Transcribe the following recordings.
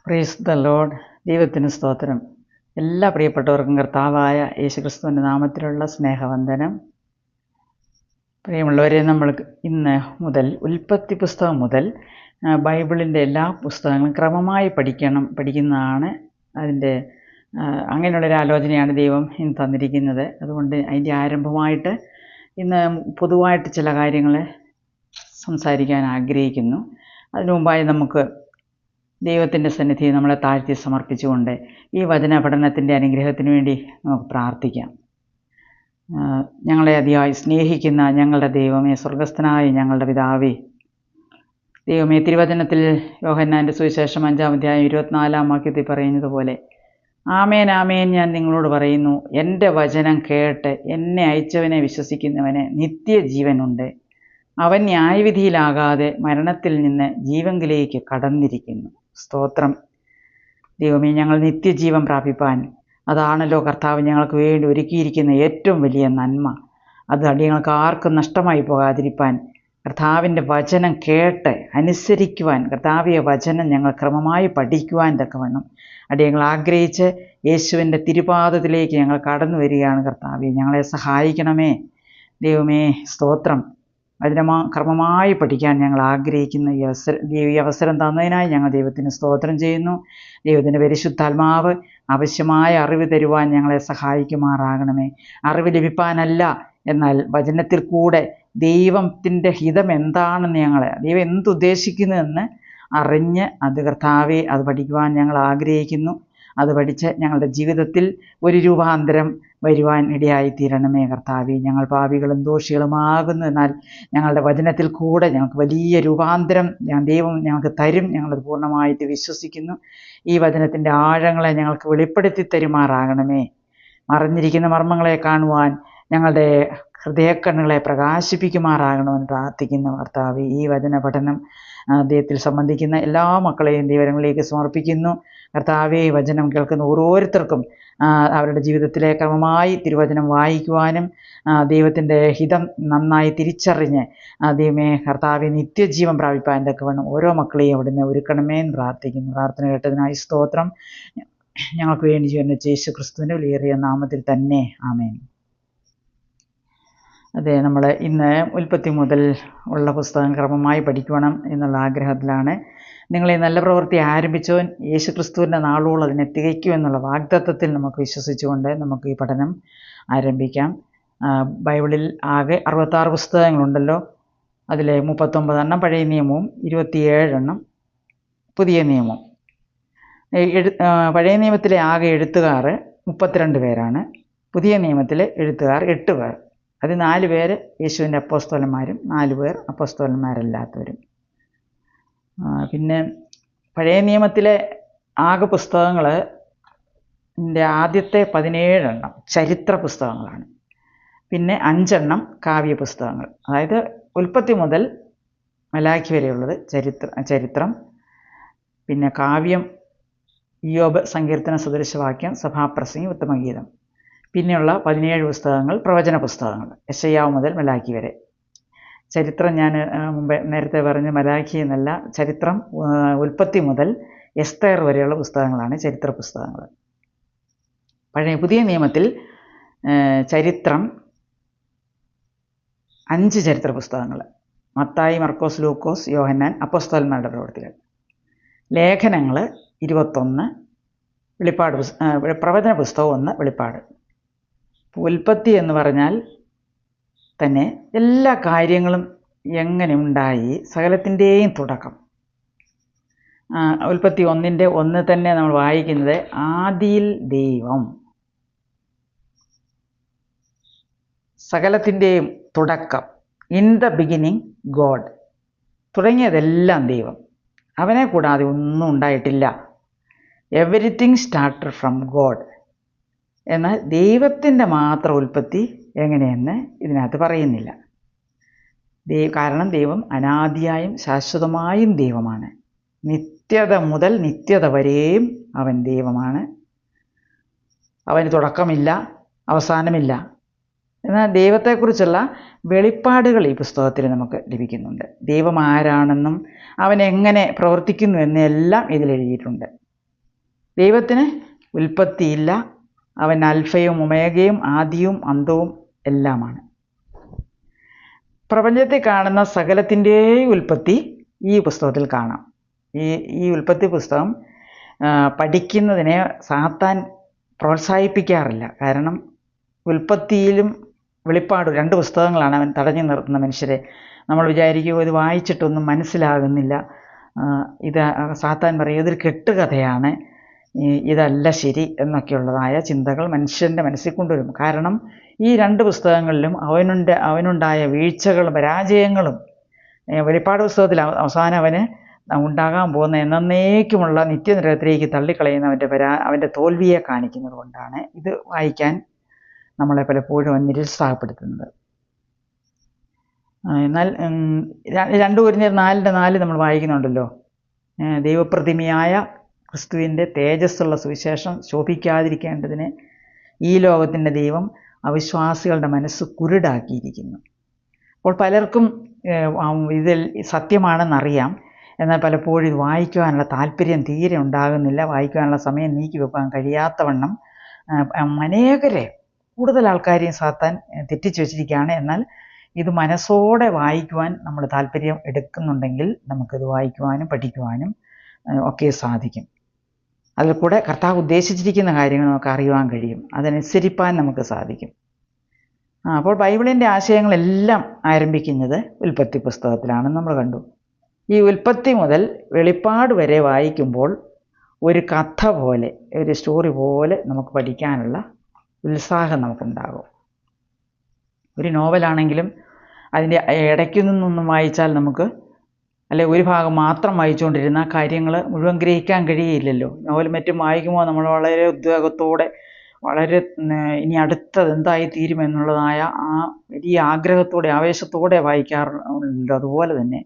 Praise the Lord. ദൈവത്തിന് സ്തോത്രം. എല്ലാ പ്രിയപ്പെട്ടവർക്കും കർത്താവായ യേശുക്രിസ്തുവിൻ്റെ നാമത്തിലുള്ള സ്നേഹവന്ദനം. പ്രിയമുള്ളവരെ, നമ്മൾ ഇന്ന് മുതൽ ഉൽപ്പത്തി പുസ്തകം മുതൽ ബൈബിളിൻ്റെ എല്ലാ പുസ്തകങ്ങളും ക്രമമായി പഠിക്കുന്നതാണ് അതിൻ്റെ അങ്ങനെയുള്ളൊരു ആലോചനയാണ് ദൈവം ഇന്ന് തന്നിരിക്കുന്നത്. അതുകൊണ്ട് അതിൻ്റെ ആരംഭമായിട്ട് ഇന്ന് പൊതുവായിട്ട് ചില കാര്യങ്ങൾ സംസാരിക്കാൻ ആഗ്രഹിക്കുന്നു. അതിനു മുമ്പായി നമുക്ക് ദൈവത്തിൻ്റെ സന്നിധിയിൽ നമ്മളെ താഴ്ത്തി സമർപ്പിച്ചുകൊണ്ട് ഈ വചന പഠനത്തിൻ്റെ അനുഗ്രഹത്തിന് വേണ്ടി നമുക്ക് പ്രാർത്ഥിക്കാം. ഞങ്ങളെ അതിയായി സ്നേഹിക്കുന്ന ഞങ്ങളുടെ ദൈവമേ, സ്വർഗസ്ഥനായ ഞങ്ങളുടെ പിതാവേ, ദൈവമേ, തിരുവചനത്തിൽ യോഹന്നാൻ്റെ സുവിശേഷം 5-ാം അധ്യായം 24-ാം വാക്യത്തിൽ പറയുന്നത് പോലെ, ആമേൻ ആമേൻ ഞാൻ നിങ്ങളോട് പറയുന്നു, എൻ്റെ വചനം കേട്ട് എന്നെ അയച്ചവനെ വിശ്വസിക്കുന്നവന് നിത്യജീവനുണ്ട്. അവൻ ന്യായവിധിയിലാകാതെ മരണത്തിൽ നിന്ന് ജീവങ്കിലേക്ക് കടന്നിരിക്കുന്നു. സ്തോത്രം. ദൈവമേ, ഞങ്ങൾ നിത്യജീവൻ പ്രാപിപ്പാൻ അതാണല്ലോ കർത്താവ് ഞങ്ങൾക്ക് വേണ്ടി ഒരുക്കിയിരിക്കുന്ന ഏറ്റവും വലിയ നന്മ. അത് അടിയങ്ങൾക്ക് ആർക്കും നഷ്ടമായി പോകാതിരിപ്പാൻ കർത്താവിൻ്റെ വചനം കേട്ട് അനുസരിക്കുവാൻ, കർത്താവിൻ്റെ വചനം ഞങ്ങൾ ക്രമമായി പഠിക്കുവാൻ തക്കവണ്ണം അടിയങ്ങൾ ആഗ്രഹിച്ച് യേശുവിൻ്റെ തിരുപാദത്തിലേക്ക് ഞങ്ങൾ കടന്നു വരികയാണ്. കർത്താവെ, ഞങ്ങളെ സഹായിക്കണമേ. ദൈവമേ, സ്തോത്രം. ക്രമമായി പഠിക്കാൻ ഞങ്ങൾ ആഗ്രഹിക്കുന്ന ഈ അവസരം തന്നതിനായി ഞങ്ങൾ ദൈവത്തിന് സ്തോത്രം ചെയ്യുന്നു. ദൈവത്തിൻ്റെ പരിശുദ്ധാത്മാവ് ആവശ്യമായ അറിവ് തരുവാൻ ഞങ്ങളെ സഹായിക്കുമാറാകണമേ. അറിവ് ലഭിപ്പാനല്ല, എന്നാൽ വചനത്തിൽ കൂടെ ദൈവത്തിൻ്റെ ഹിതം എന്താണെന്ന് ദൈവം എന്തുദ്ദേശിക്കുന്നുവെന്ന് അറിഞ്ഞ് അത് കർത്താവെ അത് പഠിക്കുവാൻ ഞങ്ങൾ ആഗ്രഹിക്കുന്നു. അത് പഠിച്ച് ഞങ്ങളുടെ ജീവിതത്തിൽ ഒരു രൂപാന്തരം വരുവാൻ ഇടയായിത്തീരണമേ. കർത്താവെ, ഞങ്ങൾ പാപികളും ദോഷികളുമാകുന്നു, എന്നാൽ ഞങ്ങളുടെ വചനത്തിൽ കൂടെ ഞങ്ങൾക്ക് വലിയ രൂപാന്തരം ദൈവം ഞങ്ങൾക്ക് തരും. ഞങ്ങളത് പൂർണ്ണമായിട്ട് വിശ്വസിക്കുന്നു. ഈ വചനത്തിൻ്റെ ആഴങ്ങളെ ഞങ്ങൾക്ക് വെളിപ്പെടുത്തി തരുമാറാകണമേ. മറഞ്ഞിരിക്കുന്ന മർമ്മങ്ങളെ കാണുവാൻ ഞങ്ങളുടെ ഹൃദയക്കണ്ണുകളെ പ്രകാശിപ്പിക്കുമാറാകണമെന്ന് പ്രാർത്ഥിക്കുന്ന കർത്താവെ, ഈ വചന പഠനം അദ്ദേഹത്തിൽ സംബന്ധിക്കുന്ന എല്ലാ മക്കളെയും ദൈവങ്ങളിലേക്ക് സമർപ്പിക്കുന്നു. കർത്താവെ, വചനം കേൾക്കുന്ന ഓരോരുത്തർക്കും അവരുടെ ജീവിതത്തിലെ ക്രമമായി തിരുവചനം വായിക്കുവാനും ദൈവത്തിൻ്റെ ഹിതം നന്നായി തിരിച്ചറിഞ്ഞ് ദൈവമേ കർത്താവെ നിത്യജീവൻ പ്രാപിപ്പാൻ തക്കവണ്ണം ഓരോ മക്കളെയും അവിടുന്ന് ഒരുക്കണമേ എന്ന് പ്രാർത്ഥിക്കുന്നു. പ്രാർത്ഥന കേട്ടതിനായി സ്തോത്രം. ഞങ്ങൾക്ക് വേണ്ടി ജീവൻ യേശു ക്രിസ്തുവിൻ്റെ വിലയേറിയ നാമത്തിൽ തന്നെ ആമേൻ. അതെ, നമ്മൾ ഇന്ന് ഉൽപ്പത്തി മുതൽ ഉള്ള പുസ്തകം ക്രമമായി പഠിക്കണം എന്നുള്ള ആഗ്രഹത്തിലാണ്. നിങ്ങൾ ഈ നല്ല പ്രവൃത്തി ആരംഭിച്ചവൻ യേശു ക്രിസ്തുവിൻ്റെ നാളോളം അതിനെ തികയ്ക്കുമെന്നുള്ള വാഗ്ദത്തത്തിൽ നമുക്ക് വിശ്വസിച്ചുകൊണ്ട് നമുക്ക് ഈ പഠനം ആരംഭിക്കാം. ബൈബിളിൽ ആകെ 66 പുസ്തകങ്ങളുണ്ടല്ലോ. അതിലെ 39 പഴയ നിയമവും 27 പുതിയ നിയമവും. പഴയ നിയമത്തിലെ ആകെ എഴുത്തുകാർ 32 പേരാണ്. പുതിയ നിയമത്തിലെ എഴുത്തുകാർ 8 പേർ. അത് 4 പേര് യേശുവിൻ്റെ അപ്പോസ്തലന്മാരും 4 പേർ അപ്പോസ്തലന്മാരല്ലാത്തവരും. പിന്നെ പഴയ നിയമത്തിലെ ആകെ പുസ്തകങ്ങളുടെ ആദ്യത്തെ 17 ചരിത്ര പുസ്തകങ്ങളാണ്. പിന്നെ 5 കാവ്യ പുസ്തകങ്ങൾ. അതായത് ഉൽപ്പത്തി മുതൽ മലാഖി വരെയുള്ളത് ചരിത്രം. പിന്നെ കാവ്യം ഇയ്യോബ്, സങ്കീർത്തന, സദൃശവാക്യം, സഭാപ്രസംഗി, ഉത്തമഗീതം. പിന്നെയുള്ള 17 പുസ്തകങ്ങൾ പ്രവചന പുസ്തകങ്ങൾ, യെശയ്യാവ് മുതൽ മലാഖി വരെ. ചരിത്രം ഞാൻ നേരത്തെ പറഞ്ഞ മലാഖി എന്നല്ല, ചരിത്രം ഉൽപ്പത്തി മുതൽ എസ്തേർ വരെയുള്ള പുസ്തകങ്ങളാണ് ചരിത്ര പുസ്തകങ്ങൾ. പുതിയ നിയമത്തിൽ ചരിത്രം 5 ചരിത്ര പുസ്തകങ്ങൾ: മത്തായി, മർക്കോസ്, ലൂക്കോസ്, യോഹന്നാൻ, അപ്പോസ്തലന്മാരുടെ പ്രവൃത്തികൾ. ലേഖനങ്ങൾ 21, പ്രവചന പുസ്തകം 1, വെളിപ്പാട്. ഉൽപ്പത്തി എന്ന് പറഞ്ഞാൽ തന്നെ എല്ലാ കാര്യങ്ങളും എങ്ങനെ ഉണ്ടായി, സകലത്തിൻ്റെയും തുടക്കം. ഉൽപ്പത്തി 1 തന്നെ നമ്മൾ വായിക്കുന്നത്, ആദിയിൽ ദൈവം, സകലത്തിൻ്റെയും തുടക്കം, ഇൻ ദ ബിഗിനിങ് ഗോഡ്, തുടങ്ങിയതെല്ലാം ദൈവം. അവനെ കൂടാതെ ഒന്നും ഉണ്ടായിട്ടില്ല. Everything started from God. എന്നാൽ ദൈവത്തിൻ്റെ മാത്രം ഉൽപ്പത്തി എങ്ങനെയെന്ന് ഇതിനകത്ത് പറയുന്നില്ല. കാരണം ദൈവം അനാദിയായും ശാശ്വതമായും ദൈവമാണ്. നിത്യത മുതൽ നിത്യത വരെയും അവൻ ദൈവമാണ്. അവന് തുടക്കമില്ല, അവസാനമില്ല. എന്നാൽ ദൈവത്തെക്കുറിച്ചുള്ള വെളിപ്പാടുകൾ ഈ പുസ്തകത്തിൽ നമുക്ക് ലഭിക്കുന്നുണ്ട്. ദൈവം ആരാണെന്നും അവൻ എങ്ങനെ പ്രവർത്തിക്കുന്നു എന്നെല്ലാം ഇതിൽ എഴുതിയിട്ടുണ്ട്. ദൈവത്തിന് ഉൽപ്പത്തിയില്ല. അവൻ അൽഫയും ഒമേഗയും ആദിയും അന്തവും എല്ലാമാണ്. പ്രപഞ്ചത്തിൽ കാണുന്ന സകലത്തിൻ്റെയും ഉൽപ്പത്തി ഈ പുസ്തകത്തിൽ കാണാം. ഈ ഉൽപ്പത്തി പുസ്തകം പഠിക്കുന്നതിനെ സാത്താൻ പ്രോത്സാഹിപ്പിക്കാറില്ല. കാരണം ഉൽപ്പത്തിയിലും വെളിപ്പാടും 2 പുസ്തകങ്ങളാണ് അവൻ തടഞ്ഞു നിർത്തുന്ന മനുഷ്യരെ. നമ്മൾ വിചാരിക്കുമോ ഇത് വായിച്ചിട്ടൊന്നും മനസ്സിലാകുന്നില്ല, ഇത് സാത്താൻ പറയും ഇതൊരു കെട്ടുകഥയാണ്, ഇതല്ല ശരി എന്നൊക്കെയുള്ളതായ ചിന്തകൾ മനുഷ്യൻ്റെ മനസ്സിൽ കൊണ്ടുവരും. കാരണം ഈ 2 പുസ്തകങ്ങളിലും അവനുണ്ടായ വീഴ്ചകളും പരാജയങ്ങളും വെളിപ്പാട് പുസ്തകത്തിൽ അവസാനം അവന് ഉണ്ടാകാൻ പോകുന്ന എന്നേക്കുമുള്ള നിത്യനരകത്തിലേക്ക് തള്ളിക്കളയുന്ന അവൻ്റെ തോൽവിയെ കാണിക്കുന്നത് കൊണ്ടാണ് ഇത് വായിക്കാൻ നമ്മളെ പലപ്പോഴും നിരുത്സാഹപ്പെടുത്തുന്നത്. എന്നാൽ 2 കൊരിന്ത്യർ 4:4 നമ്മൾ വായിക്കുന്നുണ്ടല്ലോ, ദൈവപ്രതിമയായ ക്രിസ്തുവിൻ്റെ തേജസ്സുള്ള സുവിശേഷം ശോഭിക്കാതിരിക്കേണ്ടതിന് ഈ ലോകത്തിൻ്റെ ദൈവം അവിശ്വാസികളുടെ മനസ്സ് കുരുടാക്കിയിരിക്കുന്നു. അപ്പോൾ പലർക്കും ഇതിൽ സത്യമാണെന്നറിയാം, എന്നാൽ പലപ്പോഴും ഇത് വായിക്കുവാനുള്ള താല്പര്യം തീരെ ഉണ്ടാകുന്നില്ല. വായിക്കുവാനുള്ള സമയം നീക്കി വെക്കാൻ കഴിയാത്തവണ്ണം അനേകരെ കൂടുതൽ ആൾക്കാരെയും സാത്താൻ തെറ്റിച്ച് വെച്ചിരിക്കുകയാണ്. എന്നാൽ ഇത് മനസ്സോടെ വായിക്കുവാൻ നമ്മൾ താല്പര്യം എടുക്കുന്നുണ്ടെങ്കിൽ നമുക്കിത് വായിക്കുവാനും പഠിക്കുവാനും ഒക്കെ സാധിക്കും. അതിൽ കൂടെ കർത്താവ് ഉദ്ദേശിച്ചിരിക്കുന്ന കാര്യങ്ങൾ നമുക്ക് അറിയുവാൻ കഴിയും, അതനുസരിപ്പാൻ നമുക്ക് സാധിക്കും. അപ്പോൾ ബൈബിളിൻ്റെ ആശയങ്ങളെല്ലാം ആരംഭിക്കുന്നത് ഉൽപ്പത്തി പുസ്തകത്തിലാണെന്ന് നമ്മൾ കണ്ടു. ഈ ഉൽപ്പത്തി മുതൽ വെളിപ്പാട് വരെ വായിക്കുമ്പോൾ ഒരു കഥ പോലെ, ഒരു സ്റ്റോറി പോലെ നമുക്ക് പഠിക്കാനുള്ള ഉത്സാഹം നമുക്കുണ്ടാകും. ഒരു നോവലാണെങ്കിലും അതിൻ്റെ ഇടയ്ക്കു നിന്നൊന്നും വായിച്ചാൽ നമുക്ക്, അല്ലെ ഒരു ഭാഗം മാത്രം വായിച്ചുകൊണ്ടിരുന്ന കാര്യങ്ങൾ മുഴുവൻ ഗ്രഹിക്കാൻ കഴിയില്ലല്ലോ. നോവൽ മറ്റും വായിക്കുമ്പോൾ നമ്മൾ വളരെ ഉദ്വേഗത്തോടെ, വളരെ ഇനി അടുത്തത് എന്തായി തീരുമെന്നുള്ളതായ ആ വലിയ ആഗ്രഹത്തോടെ ആവേശത്തോടെ വായിക്കാറുണ്ട്. അതുപോലെ തന്നെ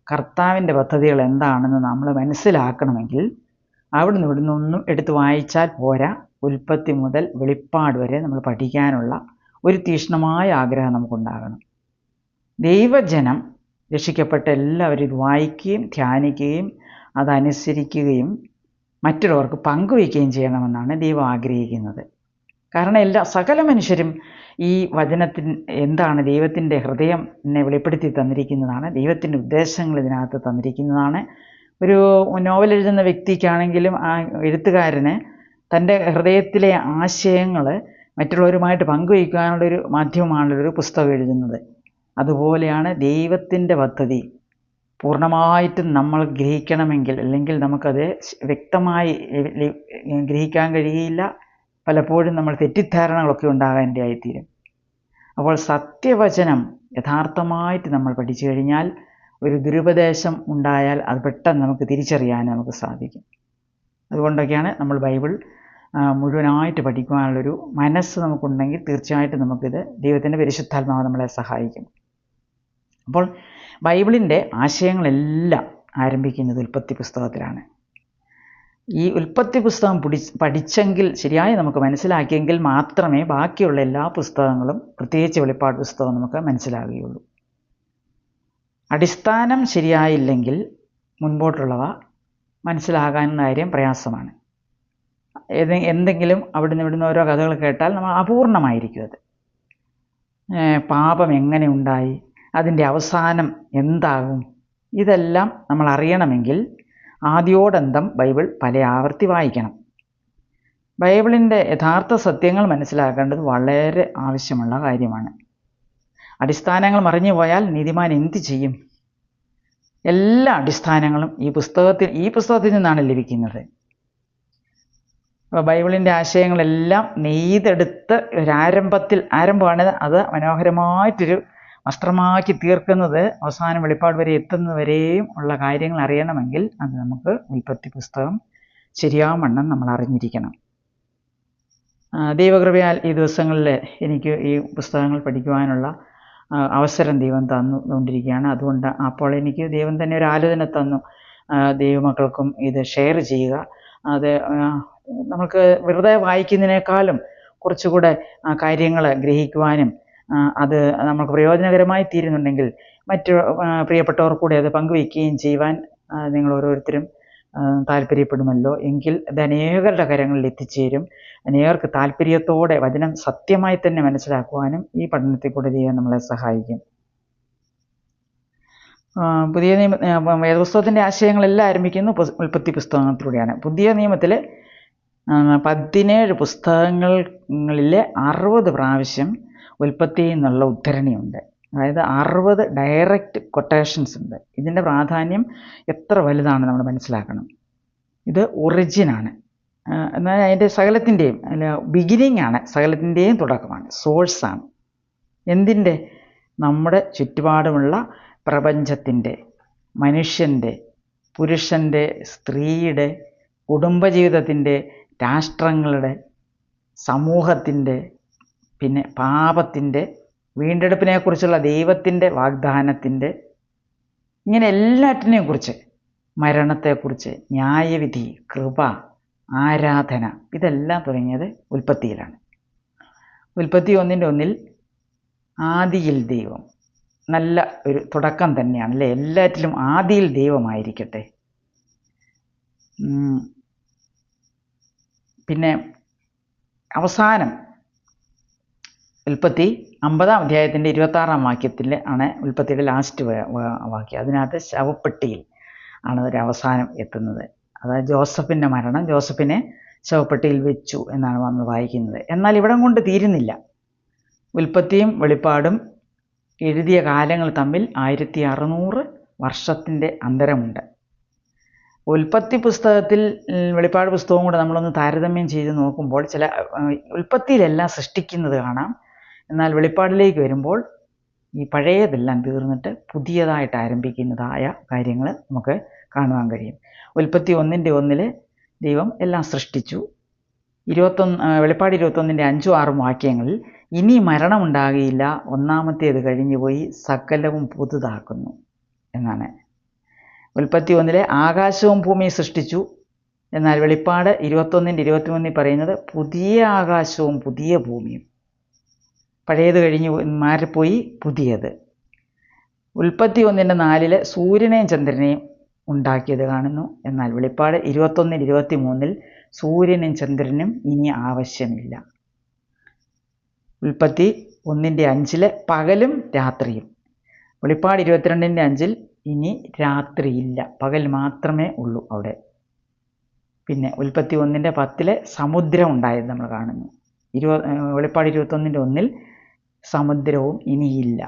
കർത്താവിൻ്റെ പദ്ധതികൾ എന്താണെന്ന് നമ്മൾ മനസ്സിലാക്കണമെങ്കിൽ അവിടുന്ന് ഇവിടുന്നൊന്നും എടുത്ത് വായിച്ചാൽ പോരാ, ഉൽപ്പത്തി മുതൽ വെളിപ്പാട് വരെ നമ്മൾ പഠിക്കാനുള്ള ഒരു തീക്ഷ്ണമായ ആഗ്രഹം നമുക്കുണ്ടാകണം. ദൈവജനം രക്ഷിക്കപ്പെട്ട എല്ലാവരും ഇത് വായിക്കുകയും ധ്യാനിക്കുകയും അതനുസരിക്കുകയും മറ്റുള്ളവർക്ക് പങ്കുവയ്ക്കുകയും ചെയ്യണമെന്നാണ് ദൈവം ആഗ്രഹിക്കുന്നത്. കാരണം സകല മനുഷ്യരും ഈ വചനത്തിൽ എന്താണ്, ദൈവത്തിൻ്റെ ഹൃദയം എന്നെ വെളിപ്പെടുത്തി തന്നിരിക്കുന്നതാണ്, ദൈവത്തിൻ്റെ ഉദ്ദേശങ്ങൾ ഇതിനകത്ത് തന്നിരിക്കുന്നതാണ്. ഒരു നോവൽ എഴുതുന്ന വ്യക്തിക്കാണെങ്കിലും ആ എഴുത്തുകാരന് തൻ്റെ ഹൃദയത്തിലെ ആശയങ്ങൾ മറ്റുള്ളവരുമായിട്ട് പങ്കുവയ്ക്കാനുള്ളൊരു മാധ്യമമാണുള്ളൊരു പുസ്തകം എഴുതുന്നത്. അതുപോലെയാണ് ദൈവത്തിൻ്റെ പദ്ധതി പൂർണ്ണമായിട്ടും നമ്മൾ ഗ്രഹിക്കണമെങ്കിൽ, അല്ലെങ്കിൽ നമുക്കത് വ്യക്തമായി ഗ്രഹിക്കാൻ കഴിയില്ല. പലപ്പോഴും നമ്മൾ തെറ്റിദ്ധാരണകളൊക്കെ ഉണ്ടാകാനിടയായിത്തീരും. അപ്പോൾ സത്യവചനം യഥാർത്ഥമായിട്ട് നമ്മൾ പഠിച്ചു കഴിഞ്ഞാൽ ഒരു ദുരുപദേശം ഉണ്ടായാൽ അത് പെട്ടെന്ന് നമുക്ക് തിരിച്ചറിയാൻ നമുക്ക് സാധിക്കും. അതുകൊണ്ടൊക്കെയാണ് നമ്മൾ ബൈബിൾ മുഴുവനായിട്ട് പഠിക്കുവാനുള്ളൊരു മനസ്സ് നമുക്കുണ്ടെങ്കിൽ തീർച്ചയായിട്ടും നമുക്കിത് ദൈവത്തിൻ്റെ പരിശുദ്ധാത്മാവ് നമ്മളെ സഹായിക്കും. അപ്പോൾ ബൈബിളിൻ്റെ ആശയങ്ങളെല്ലാം ആരംഭിക്കുന്നത് ഉൽപ്പത്തി പുസ്തകത്തിലാണ്. ഈ ഉൽപ്പത്തി പുസ്തകം പഠിച്ചെങ്കിൽ, ശരിയായി നമുക്ക് മനസ്സിലാക്കിയെങ്കിൽ മാത്രമേ ബാക്കിയുള്ള എല്ലാ പുസ്തകങ്ങളും, പ്രത്യേകിച്ച് വെളിപ്പാട് പുസ്തകം, നമുക്ക് മനസ്സിലാകുകയുള്ളൂ. അടിസ്ഥാനം ശരിയായില്ലെങ്കിൽ മുൻപോട്ടുള്ളവ മനസ്സിലാകാൻ കാര്യം പ്രയാസമാണ്. എന്തെങ്കിലും അവിടുന്ന് ഇവിടുന്ന് ഓരോ കഥകൾ കേട്ടാൽ നമ്മൾ അപൂർണമായിരിക്കും. അത് പാപം എങ്ങനെ ഉണ്ടായി, അതിൻ്റെ അവസാനം എന്താകും, ഇതെല്ലാം നമ്മൾ അറിയണമെങ്കിൽ ആദ്യോടന്തം ബൈബിൾ പല ആവർത്തി വായിക്കണം. ബൈബിളിൻ്റെ യഥാർത്ഥ സത്യങ്ങൾ മനസ്സിലാക്കേണ്ടത് വളരെ ആവശ്യമുള്ള കാര്യമാണ്. അടിസ്ഥാനങ്ങൾ മറിഞ്ഞു പോയാൽ നീതിമാൻ എന്ത് ചെയ്യും? എല്ലാ അടിസ്ഥാനങ്ങളും ഈ പുസ്തകത്തിൽ നിന്നാണ് ലഭിക്കുന്നത്. ബൈബിളിൻ്റെ ആശയങ്ങളെല്ലാം നെയ്തെടുത്ത് ആരംഭമാണ് അത് മനോഹരമായിട്ടൊരു വസ്ത്രമാക്കി തീർക്കുന്നത്. അവസാനം വെളിപ്പാട് വരെ എത്തുന്നവരെയും ഉള്ള കാര്യങ്ങൾ അറിയണമെങ്കിൽ അത് നമുക്ക് ഉൽപ്പത്തി പുസ്തകം ശരിയാവണ്ണം നമ്മൾ അറിഞ്ഞിരിക്കണം. ദൈവകൃപയാൽ ഈ ദിവസങ്ങളിൽ എനിക്ക് ഈ പുസ്തകങ്ങൾ പഠിക്കുവാനുള്ള അവസരം ദൈവം തന്നുകൊണ്ടിരിക്കുകയാണ്. അതുകൊണ്ട് അപ്പോൾ എനിക്ക് ദൈവം തന്നെ ഒരു ആലോചന തന്നു, ദൈവമക്കൾക്കും ഇത് ഷെയർ ചെയ്യുക. അത് നമുക്ക് വെറുതെ വായിക്കുന്നതിനേക്കാളും കുറച്ചുകൂടെ കാര്യങ്ങൾ ഗ്രഹിക്കുവാനും അത് നമുക്ക് പ്രയോജനകരമായി തീരുന്നുണ്ടെങ്കിൽ മറ്റു പ്രിയപ്പെട്ടവർ കൂടെ അത് പങ്കുവയ്ക്കുകയും ചെയ്യുവാൻ നിങ്ങൾ ഓരോരുത്തരും താല്പര്യപ്പെടുമല്ലോ എങ്കിൽ അത് അനേകരുടെ കരങ്ങളിൽ എത്തിച്ചേരും. അനേകർക്ക് താല്പര്യത്തോടെ വചനം സത്യമായി തന്നെ മനസ്സിലാക്കുവാനും ഈ പഠനത്തിൽ കൂടെ ദൈവം നമ്മളെ സഹായിക്കും. പുതിയ വേദപുസ്തകത്തിൻ്റെ ആശയങ്ങളെല്ലാം ആരംഭിക്കുന്നു ഉൽപ്പത്തി പുസ്തകത്തിലൂടെയാണ്. പുതിയ നിയമത്തിൽ 17 പുസ്തകങ്ങളിലെ 60 പ്രാവശ്യം ഉൽപ്പത്തിയിൽ നിന്നുള്ള ഉദ്ധരണിയുണ്ട്. അതായത് 60 ഡയറക്റ്റ് കൊട്ടേഷൻസ് ഉണ്ട്. ഇതിൻ്റെ പ്രാധാന്യം എത്ര വലുതാണ് നമ്മൾ മനസ്സിലാക്കണം. ഇത് ഒറിജിനാണ്, എന്നാൽ അതിൻ്റെ സകലത്തിൻ്റെയും ബിഗിനിങ് ആണ്, സകലത്തിൻ്റെയും തുടക്കമാണ്, സോഴ്സാണ്. എന്തിൻ്റെ? നമ്മുടെ ചുറ്റുപാടുമുള്ള പ്രപഞ്ചത്തിൻ്റെ, മനുഷ്യൻ്റെ, പുരുഷൻ്റെ, സ്ത്രീയുടെ, കുടുംബജീവിതത്തിൻ്റെ, രാഷ്ട്രങ്ങളുടെ, സമൂഹത്തിൻ്റെ, പിന്നെ പാപത്തിൻ്റെ, വീണ്ടെടുപ്പിനെക്കുറിച്ചുള്ള ദൈവത്തിൻ്റെ വാഗ്ദാനത്തിൻ്റെ, ഇങ്ങനെ എല്ലാറ്റിനെയും കുറിച്ച്, മരണത്തെക്കുറിച്ച്, ന്യായവിധി, കൃപ, ആരാധന, ഇതെല്ലാം തുടങ്ങിയത് ഉൽപ്പത്തിയിലാണ്. ഉൽപ്പത്തി 1:1 ആദിയിൽ ദൈവം, നല്ല ഒരു തുടക്കം തന്നെയാണ് അല്ലേ? എല്ലാറ്റിലും ആദിയിൽ ദൈവമായിരിക്കട്ടെ. പിന്നെ അവസാനം ഉൽപ്പത്തി 50-ാം അധ്യായത്തിൻ്റെ 26-ാം വാക്യത്തിൽ ആണ് ഉൽപ്പത്തിയുടെ ലാസ്റ്റ് വാക്യം. അതിനകത്ത് ശവപ്പെട്ടിയിൽ ആണ് ഒരു അവസാനം എത്തുന്നത്. അതായത് ജോസഫിൻ്റെ മരണം, ജോസഫിനെ ശവപ്പെട്ടിയിൽ വെച്ചു എന്നാണ് നമ്മൾ വായിക്കുന്നത്. എന്നാൽ ഇവിടം കൊണ്ട് തീരുന്നില്ല. ഉൽപ്പത്തിയും വെളിപ്പാടും എഴുതിയ കാലങ്ങൾ തമ്മിൽ 1600 വർഷത്തിൻ്റെ അന്തരമുണ്ട്. ഉൽപ്പത്തി പുസ്തകത്തിൽ വെളിപ്പാട് പുസ്തകവും കൂടെ നമ്മളൊന്ന് താരതമ്യം ചെയ്ത് നോക്കുമ്പോൾ ചില ഉൽപ്പത്തിയിലെല്ലാം സൃഷ്ടിക്കുന്നത് കാണാം. എന്നാൽ വെളിപ്പാടിലേക്ക് വരുമ്പോൾ ഈ പഴയതെല്ലാം തീർന്നിട്ട് പുതിയതായിട്ട് ആരംഭിക്കുന്നതായ കാര്യങ്ങൾ നമുക്ക് കാണുവാൻ കഴിയും. ഉൽപ്പത്തി 1:1 ദൈവം എല്ലാം സൃഷ്ടിച്ചു. വെളിപ്പാട് 21-ന്റെ 5-6 വാക്യങ്ങളിൽ ഇനി മരണമുണ്ടാകുകയില്ല, ഒന്നാമത്തേത് കഴിഞ്ഞുപോയി, സകലവും പുതുതാക്കുന്നു എന്നാണ്. ഉൽപ്പത്തി 1 ആകാശവും ഭൂമിയും സൃഷ്ടിച്ചു. എന്നാൽ വെളിപ്പാട് 21-23 പറയുന്നത് പുതിയ ആകാശവും പുതിയ ഭൂമിയും, പഴയത് കഴിഞ്ഞ് മാറിപ്പോയി, പുതിയത്. ഉൽപ്പത്തി 1:4 സൂര്യനെയും ചന്ദ്രനെയും ഉണ്ടാക്കിയത് കാണുന്നു. എന്നാൽ വെളിപ്പാട് 21-23 സൂര്യനും ചന്ദ്രനും ഇനി ആവശ്യമില്ല. ഉൽപ്പത്തി 1:5 പകലും രാത്രിയും. വെളിപ്പാട് 22:5 ഇനി രാത്രിയില്ല, പകൽ മാത്രമേ ഉള്ളൂ അവിടെ. പിന്നെ ഉൽപ്പത്തി 1:10 സമുദ്രം ഉണ്ടായത് നമ്മൾ കാണുന്നു. വെളിപ്പാട് 21:1 സമുദ്രവും ഇനിയില്ല.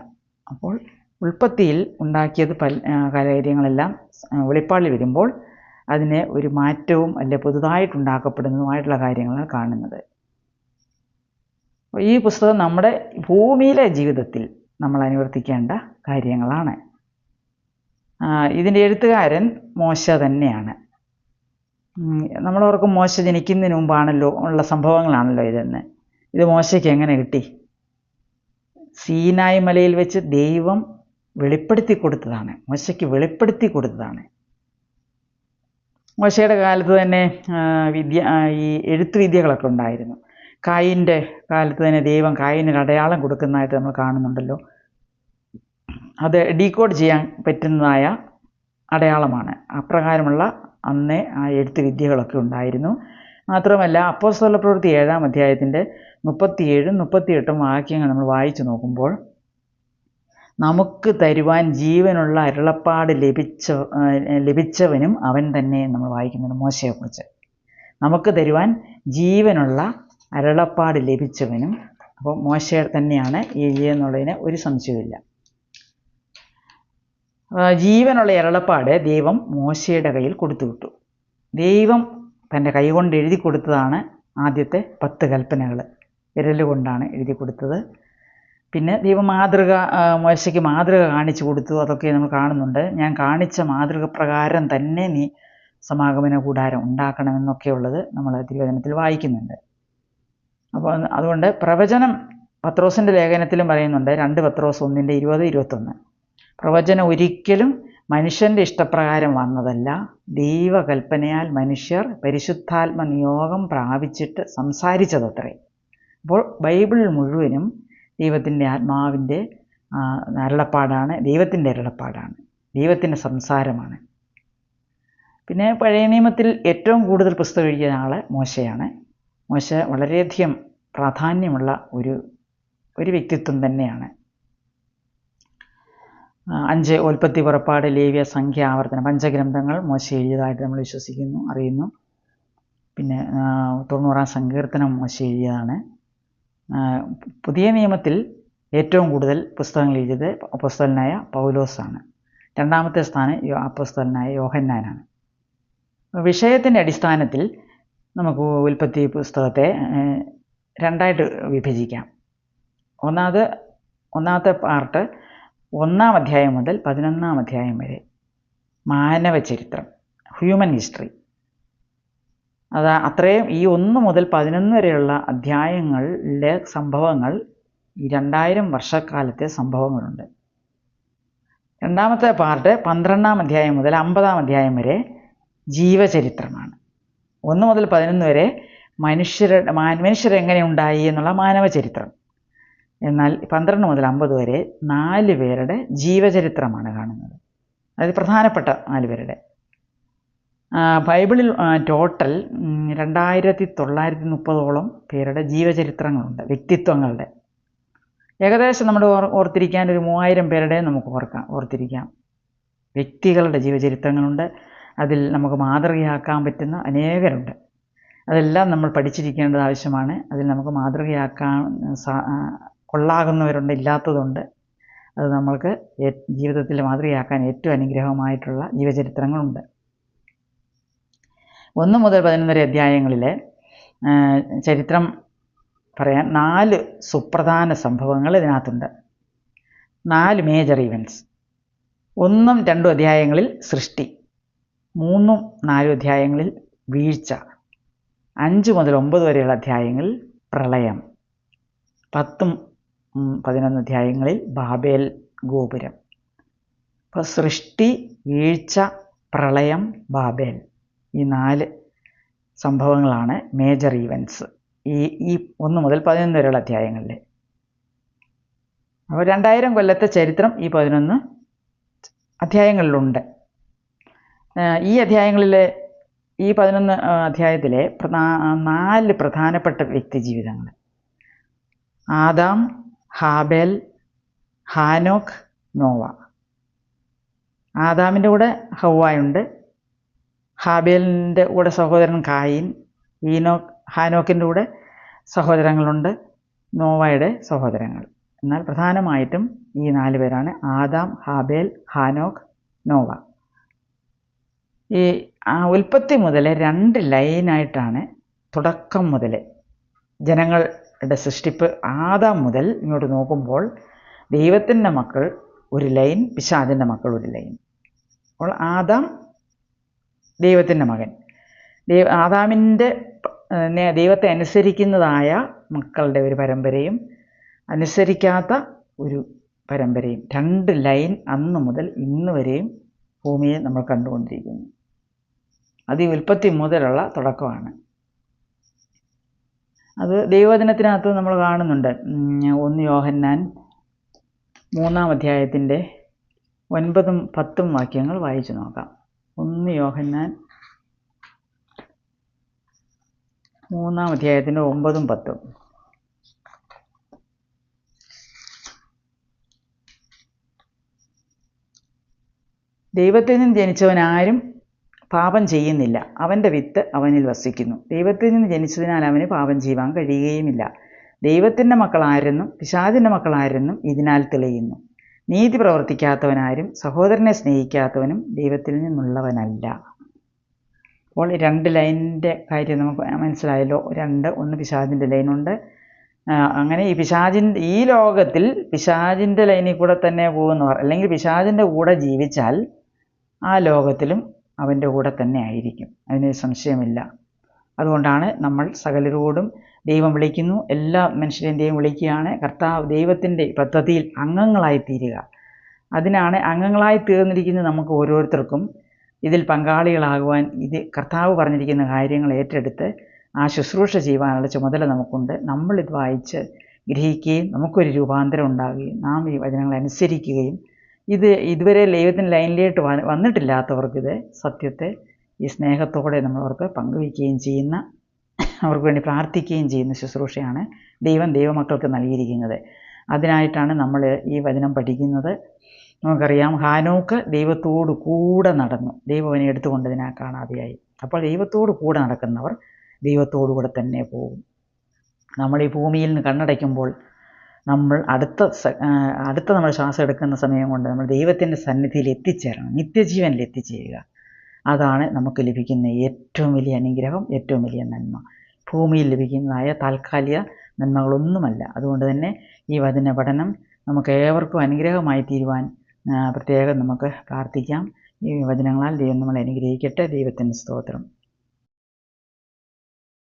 അപ്പോൾ ഉൽപ്പത്തിയിൽ ഉണ്ടാക്കിയത് കാര്യങ്ങളെല്ലാം വെളിപ്പാടിൽ വരുമ്പോൾ അതിന് ഒരു മാറ്റവും അല്ലെ പുതുതായിട്ടുണ്ടാക്കപ്പെടുന്നതുമായിട്ടുള്ള കാര്യങ്ങളാണ് കാണുന്നത്. ഈ പുസ്തകം നമ്മുടെ ഭൂമിയിലെ ജീവിതത്തിൽ നമ്മൾ അനുവർത്തിക്കേണ്ട കാര്യങ്ങളാണ്. ഇതിൻ്റെ എഴുത്തുകാരൻ മോശ തന്നെയാണ്. നമ്മളോർക്കും മോശ ജനിക്കുന്നതിന് മുമ്പാണല്ലോ ഉള്ള സംഭവങ്ങളാണല്ലോ ഇതെന്ന്. ഇത് മോശയ്ക്ക് എങ്ങനെ കിട്ടി? സീനായി മലയിൽ വെച്ച് ദൈവം വെളിപ്പെടുത്തി കൊടുത്തതാണ്, മോശയ്ക്ക് വെളിപ്പെടുത്തി കൊടുത്തതാണ്. മോശയുടെ കാലത്ത് തന്നെ ഈ എഴുത്തുവിദ്യകളൊക്കെ ഉണ്ടായിരുന്നു. കായിൻ്റെ കാലത്ത് തന്നെ ദൈവം കായിനൊരു അടയാളം കൊടുക്കുന്നതായിട്ട് നമ്മൾ കാണുന്നുണ്ടല്ലോ. അത് ഡീകോഡ് ചെയ്യാൻ പറ്റുന്നതായ അടയാളമാണ്. അപ്രകാരമുള്ള അന്നേ ആ എഴുത്തുവിദ്യകളൊക്കെ ഉണ്ടായിരുന്നു. മാത്രമല്ല അപ്പോസ്തല പ്രവൃത്തി 7-ാം അധ്യായത്തിൻ്റെ 37-38 വാക്യങ്ങൾ നമ്മൾ വായിച്ചു നോക്കുമ്പോൾ നമുക്ക് തരുവാൻ ജീവനുള്ള അരുളപ്പാട് ലഭിച്ചവനും അവൻ തന്നെ നമ്മൾ വായിക്കുന്നത് മോശയെക്കുറിച്ച്. നമുക്ക് തരുവാൻ ജീവനുള്ള അരുളപ്പാട് ലഭിച്ചവനും, അപ്പോൾ മോശ തന്നെയാണ് എന്നുള്ളതിന് ഒരു സംശയവുമില്ല. ജീവനുള്ള അരുളപ്പാട് ദൈവം മോശയുടെ കയ്യിൽ കൊടുത്തുവിട്ടു. ദൈവം തൻ്റെ കൈകൊണ്ട് എഴുതി കൊടുത്തതാണ് ആദ്യത്തെ 10 കൽപ്പനകൾ. വിരലുകൊണ്ടാണ് എഴുതി കൊടുത്തത്. പിന്നെ ദൈവം മോശയ്ക്ക് മാതൃക കാണിച്ചു കൊടുത്തു. അതൊക്കെ നമ്മൾ കാണുന്നുണ്ട്. ഞാൻ കാണിച്ച മാതൃക പ്രകാരം തന്നെ നീ സമാഗമന കൂടാരം ഉണ്ടാക്കണമെന്നൊക്കെയുള്ളത് നമ്മൾ തിരുവചനത്തിൽ വായിക്കുന്നുണ്ട്. അപ്പോൾ അതുകൊണ്ട് പ്രവചനം പത്രോസിൻ്റെ ലേഖനത്തിലും പറയുന്നുണ്ട്. 2 പത്രോസ് 1:20-21 പ്രവചനം ഒരിക്കലും മനുഷ്യൻ്റെ ഇഷ്ടപ്രകാരം വന്നതല്ല, ദൈവകൽപ്പനയാൽ മനുഷ്യർ പരിശുദ്ധാത്മ നിയോഗം പ്രാപിച്ചിട്ട് സംസാരിച്ചതത്രേ. അപ്പോൾ ബൈബിൾ മുഴുവനും ദൈവത്തിൻ്റെ ആത്മാവിൻ്റെ അരുളപ്പാടാണ്, ദൈവത്തിൻ്റെ അരുളപ്പാടാണ്, ദൈവത്തിൻ്റെ സംസാരമാണ്. പിന്നെ പഴയ നിയമത്തിൽ ഏറ്റവും കൂടുതൽ പുസ്തകം എഴുതിയ ആൾ മോശയാണ്. മോശ വളരെയധികം പ്രാധാന്യമുള്ള ഒരു വ്യക്തിത്വം തന്നെയാണ്. 5 ഉൽപ്പത്തി, പുറപ്പാട്, ലേവ്യ, സംഖ്യ, ആവർത്തനം, പഞ്ചഗ്രന്ഥങ്ങൾ മോശ എഴുതിയതായിട്ട് നമ്മൾ വിശ്വസിക്കുന്നു, അറിയുന്നു. പിന്നെ 90-ാം സങ്കീർത്തനം മോശ എഴുതിയതാണ്. പുതിയ നിയമത്തിൽ ഏറ്റവും കൂടുതൽ പുസ്തകങ്ങൾ എഴുതിയത് അപ്പോസ്തലനായ പൗലോസാണ്. രണ്ടാമത്തെ സ്ഥാനം അപ്പോസ്തലനായ യോഹന്നാനാണ്. വിഷയത്തിൻ്റെ അടിസ്ഥാനത്തിൽ നമുക്ക് ഉൽപ്പത്തി പുസ്തകത്തെ രണ്ടായിട്ട് വിഭജിക്കാം. ഒന്നാമത്തെ പാർട്ട് 1-ാം അധ്യായം മുതൽ 11-ാം അധ്യായം വരെ മാനവ ചരിത്രം, ഹ്യൂമൻ ഹിസ്റ്ററി. അത്രയും ഈ 1 മുതൽ 11 വരെയുള്ള അധ്യായങ്ങളിലെ സംഭവങ്ങൾ ഈ 2000 വർഷക്കാലത്തെ സംഭവങ്ങളുണ്ട്. രണ്ടാമത്തെ പാർട്ട് 12-ാം അധ്യായം മുതൽ 50-ാം അധ്യായം വരെ ജീവചരിത്രമാണ്. 1 മുതൽ 11 വരെ മനുഷ്യരെങ്ങനെ ഉണ്ടായി എന്നുള്ള മാനവ ചരിത്രം. എന്നാൽ 12 മുതൽ 50 വരെ 4 പേരുടെ ജീവചരിത്രമാണ് കാണുന്നത്. അതായത് പ്രധാനപ്പെട്ട 4 പേരുടെ. ബൈബിളിൽ ടോട്ടൽ 2930ഓളം പേരുടെ ജീവചരിത്രങ്ങളുണ്ട്, വ്യക്തിത്വങ്ങളുടെ. ഏകദേശം നമ്മൾ ഓർത്തിരിക്കാൻ ഒരു 3000 പേരുടെ നമുക്ക് ഓർത്തിരിക്കാം. വ്യക്തികളുടെ ജീവചരിത്രങ്ങളുണ്ട്. അതിൽ നമുക്ക് മാതൃകയാക്കാൻ പറ്റുന്ന അനേകരുണ്ട്. അതെല്ലാം നമ്മൾ പഠിച്ചിരിക്കേണ്ടത് ആവശ്യമാണ്. അതിൽ നമുക്ക് മാതൃകയാക്കാൻ കൊള്ളാകുന്നവരുണ്ട്, ഇല്ലാത്തതുണ്ട്. അത് നമ്മൾക്ക് ജീവിതത്തിൽ മാതൃകയാക്കാൻ ഏറ്റവും അനുഗ്രഹമായിട്ടുള്ള ജീവചരിത്രങ്ങളുണ്ട്. 1 മുതൽ 11 വരെ അധ്യായങ്ങളിലെ ചരിത്രം പറയാൻ 4 സുപ്രധാന സംഭവങ്ങൾ ഇതിനകത്തുണ്ട്. 4 മേജർ ഈവൻറ്റ്സ്. 1ഉം 2ഉം അധ്യായങ്ങളിൽ സൃഷ്ടി, 3ഉം 4ഉം അധ്യായങ്ങളിൽ വീഴ്ച, 5 മുതൽ 9 വരെയുള്ള അധ്യായങ്ങളിൽ പ്രളയം, 10ഉം 11 അധ്യായങ്ങളിൽ ബാബേൽ ഗോപുരം. അപ്പോൾ സൃഷ്ടി, വീഴ്ച, പ്രളയം, ബാബേൽ, ഈ 4 സംഭവങ്ങളാണ് മേജർ ഈവൻറ്റ്സ് ഈ 1 മുതൽ 11 വരെയുള്ള അധ്യായങ്ങളിൽ. അപ്പോൾ 2000 കൊല്ലത്തെ ചരിത്രം ഈ 11 അധ്യായങ്ങളിലുണ്ട്. ഈ അധ്യായങ്ങളിലെ ഈ 11 അധ്യായത്തിലെ 4 പ്രധാനപ്പെട്ട വ്യക്തിജീവിതങ്ങൾ: ആദാം, ഹാബേൽ, ഹാനോക്ക്, നോവ. ആദാമിൻ്റെ കൂടെ ഹവ്വായുണ്ട്. ഹാബേലിൻ്റെ കൂടെ സഹോദരൻ കായിൻ. ഹാനോക്കിൻ്റെ കൂടെ സഹോദരങ്ങളുണ്ട്, നോവയുടെ സഹോദരങ്ങൾ. എന്നാൽ പ്രധാനമായിട്ടും ഈ 4 പേരാണ്: ആദാം, ഹാബേൽ, ഹാനോക്ക്, നോവ. ഈ ഉൽപ്പത്തി മുതൽ 2 ലൈനായിട്ടാണ് തുടക്കം മുതൽ ജനങ്ങളുടെ സൃഷ്ടിപ്പ്. ആദാം മുതൽ ഇങ്ങോട്ട് നോക്കുമ്പോൾ ദൈവത്തിൻ്റെ മക്കൾ ഒരു ലൈൻ, പിശാചിൻ്റെ മക്കൾ ഒരു ലൈൻ. അപ്പോൾ ആദാം ദൈവത്തിൻ്റെ മകൻ, ആദാമിൻ്റെ ദൈവത്തെ അനുസരിക്കുന്നതായ മക്കളുടെ ഒരു പരമ്പരയും അനുസരിക്കാത്ത ഒരു പരമ്പരയും, 2 ലൈൻ അന്ന് മുതൽ ഇന്ന് വരെയും ഭൂമിയെ നമ്മൾ കണ്ടുകൊണ്ടിരിക്കുന്നു. അത് ഈ ഉൽപ്പത്തി മുതലുള്ള തുടക്കമാണ്. അത് ദൈവവചനത്തിനകത്ത് നമ്മൾ കാണുന്നുണ്ട്. 1 യോഹന്നാൻ 3-ാം അധ്യായത്തിൻ്റെ 9ഉം 10ഉം വാക്യങ്ങൾ വായിച്ചു നോക്കാം. 1 യോഹന്നാൻ 3-ാം അധ്യായത്തിൻ്റെ 9ഉം 10ഉം. ദൈവത്തിൽ നിന്ന് ജനിച്ചവനാരും പാപം ചെയ്യുന്നില്ല, അവൻ്റെ വിത്ത് അവനിൽ വസിക്കുന്നു. ദൈവത്തിൽ നിന്ന് ജനിച്ചതിനാൽ അവന് പാപം ചെയ്യുവാൻ കഴിയുകയുമില്ല. ദൈവത്തിൻ്റെ മക്കളാരെന്നും പിശാചിൻ്റെ മക്കളാരെന്നും ഇതിനാൽ തെളിയുന്നു. നീതി പ്രവർത്തിക്കാത്തവനാരും സഹോദരനെ സ്നേഹിക്കാത്തവനും ദൈവത്തിൽ നിന്നുള്ളവനല്ല. അപ്പോൾ 2 ലൈനിൻ്റെ കാര്യം നമുക്ക് മനസ്സിലായല്ലോ. 1 പിശാചിൻ്റെ ലൈനുണ്ട്. അങ്ങനെ ഈ ലോകത്തിൽ പിശാചിൻ്റെ ലൈനിൽ കൂടെ തന്നെ പോകുന്നവർ, അല്ലെങ്കിൽ പിശാചിൻ്റെ കൂടെ ജീവിച്ചാൽ ആ ലോകത്തിലും അവൻ്റെ കൂടെ തന്നെ ആയിരിക്കും, അതിന് സംശയമില്ല. അതുകൊണ്ടാണ് നമ്മൾ സകലരോടും ദൈവം വിളിക്കുന്നു, എല്ലാ മനുഷ്യരെയും ദൈവം വിളിക്കുകയാണ്. കർത്താവ് ദൈവത്തിൻ്റെ പദ്ധതിയിൽ അംഗങ്ങളായിത്തീരുക. അതിനാണ് അംഗങ്ങളായി തീർന്നിരിക്കുന്നത്. നമുക്ക് ഓരോരുത്തർക്കും ഇതിൽ പങ്കാളികളാകുവാൻ, ഇത് കർത്താവ് പറഞ്ഞിരിക്കുന്ന കാര്യങ്ങൾ ഏറ്റെടുത്ത് ആ ശുശ്രൂഷ ചെയ്യുവാനുള്ള ചുമതല നമുക്കുണ്ട്. നമ്മളിത് വായിച്ച് ഗ്രഹിക്കുകയും നമുക്കൊരു രൂപാന്തരം ഉണ്ടാകുകയും നാം ഈ വചനങ്ങൾ അനുസരിക്കുകയും ഇതുവരെ ദൈവത്തിൻ്റെ ലൈനിലേക്ക് വന്നിട്ടില്ലാത്തവർക്ക് ഇത് സത്യത്തെ ഈ സ്നേഹത്തോടെ നമ്മളവർക്ക് പങ്കുവയ്ക്കുകയും ചെയ്യുന്ന, അവർക്ക് വേണ്ടി പ്രാർത്ഥിക്കുകയും ചെയ്യുന്ന ശുശ്രൂഷയാണ് ദൈവം ദൈവമക്കൾക്ക് നൽകിയിരിക്കുന്നത്. അതിനായിട്ടാണ് നമ്മൾ ഈ വചനം പഠിക്കുന്നത്. നമുക്കറിയാം, ഹാനോക്ക് ദൈവത്തോട് കൂടെ നടന്നു, ദൈവം അവനെ എടുത്തുകൊണ്ടതിനാ കാണാതെയായി. അപ്പോൾ ദൈവത്തോട് കൂടെ നടക്കുന്നവർ ദൈവത്തോടു കൂടെ തന്നെ പോകും. നമ്മൾ ഈ ഭൂമിയിൽ നിന്ന് കണ്ണടയ്ക്കുമ്പോൾ നമ്മൾ അടുത്ത നമ്മൾ ശ്വാസം എടുക്കുന്ന സമയം കൊണ്ട് നമ്മൾ ദൈവത്തിൻ്റെ സന്നിധിയിൽ എത്തിച്ചേരണം, നിത്യജീവനിൽ എത്തിച്ചേരുക. അതാണ് നമുക്ക് ലഭിക്കുന്ന ഏറ്റവും വലിയ അനുഗ്രഹം, ഏറ്റവും വലിയ നന്മ. ഭൂമിയിൽ ലഭിക്കുന്നതായ താൽക്കാലിക നന്മകളൊന്നുമല്ല. അതുകൊണ്ട് തന്നെ ഈ വചന പഠനം നമുക്ക് ഏവർക്കും അനുഗ്രഹമായി തീരുവാൻ പ്രത്യേകം നമുക്ക് പ്രാർത്ഥിക്കാം. ഈ വചനങ്ങളാൽ ദൈവം നമ്മളെ അനുഗ്രഹിക്കട്ടെ. ദൈവത്തിന് സ്തോത്രം.